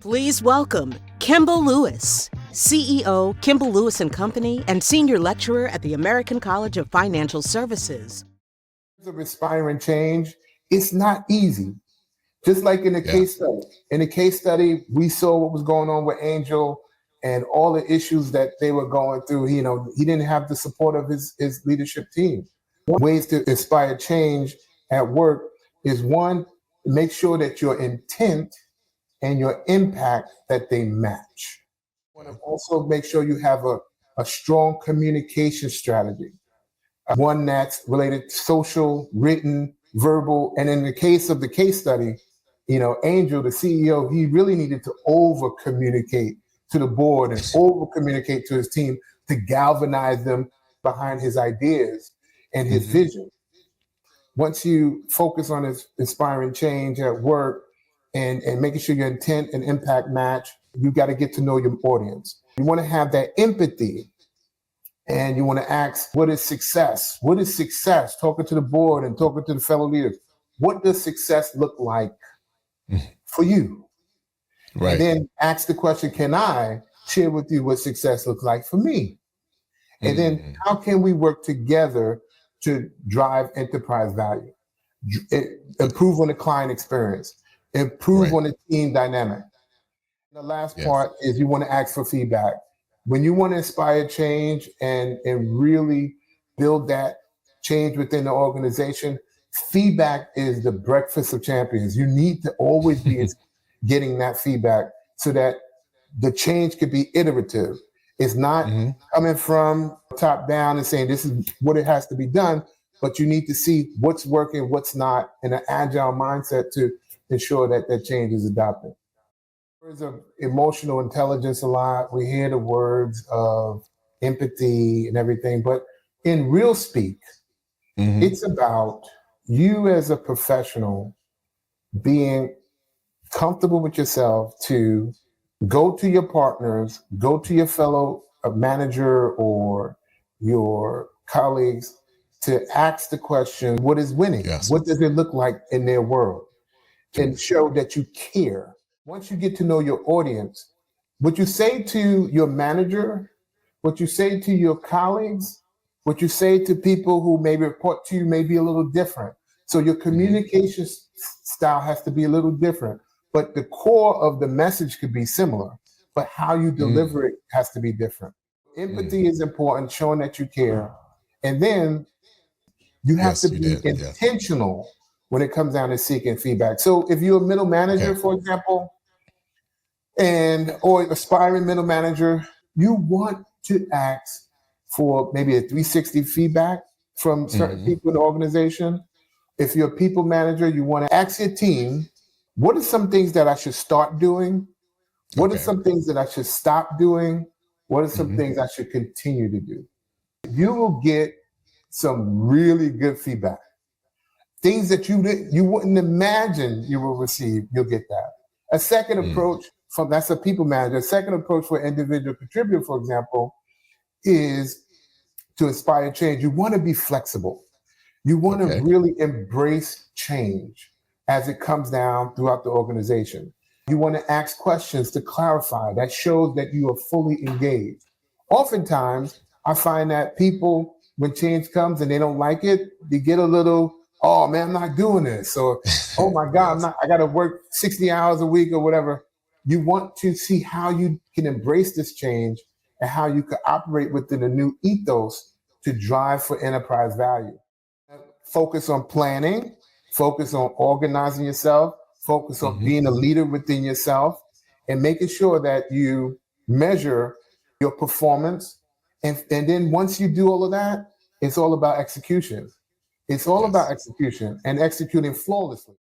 Please welcome Kimball Lewis, CEO, Kimball Lewis & Company, and Senior Lecturer at the American College of Financial Services. Of inspiring change, it's not easy. Just like in the case study. In the case study, we saw what was going on with Angel and all the issues that they were going through. He didn't have the support of his leadership team. Ways to inspire change at work is one, make sure that your intent and your impact that they match. You want to also make sure you have a strong communication strategy. One that's related to social, written, verbal. And in the case of the case study, Angel, the CEO, he really needed to over communicate to the board and over communicate to his team to galvanize them behind his ideas and his vision. Once you focus on his inspiring change at work and making sure your intent and impact match, you got to get to know your audience. You want to have that empathy. And you want to ask, what is success? What is success? Talking to the board and talking to the fellow leaders. What does success look like for you? Right. And then ask the question, can I share with you what success looks like for me? And then how can we work together to drive enterprise value? Improve on the client experience, improve on the team dynamic. The last part is you want to ask for feedback. When you want to inspire change and really build that change within the organization, feedback is the breakfast of champions. You need to always be getting that feedback so that the change could be iterative. It's not coming from top down and saying this is what it has to be done, but you need to see what's working, what's not, in an agile mindset to ensure that that change is adopted. Words of emotional intelligence a lot. We hear the words of empathy and everything, but in real speak, it's about you as a professional being comfortable with yourself to go to your partners, go to your fellow manager or your colleagues to ask the question, what is winning? What does it look like in their world? And show that you care. Once you get to know your audience, what you say to your manager, what you say to your colleagues, what you say to people who may report to you may be a little different. So your communication style has to be a little different, but the core of the message could be similar, but how you deliver it has to be different. Empathy is important, showing that you care. And then you have to be intentional when it comes down to seeking feedback. So if you're a middle manager, for example, or aspiring middle manager, you want to ask for maybe a 360 feedback from certain people in the organization. If you're a people manager, you want to ask your team, what are some things that I should start doing? What are some things that I should stop doing? What are some things I should continue to do? You will get some really good feedback. Things that you wouldn't imagine you will receive, you'll get that. A second approach, that's a people manager. A second approach for individual contributor, for example, is to inspire change. You want to be flexible. You want to really embrace change as it comes down throughout the organization. You want to ask questions to clarify. That shows that you are fully engaged. Oftentimes, I find that people, when change comes and they don't like it, they get a little, oh man, I'm not doing this. Or, oh my God, I got to work 60 hours a week or whatever. You want to see how you can embrace this change and how you can operate within a new ethos to drive for enterprise value. Focus on planning, focus on organizing yourself, focus on being a leader within yourself, and making sure that you measure your performance. And then once you do all of that, it's all about execution. It's all about execution and executing flawlessly.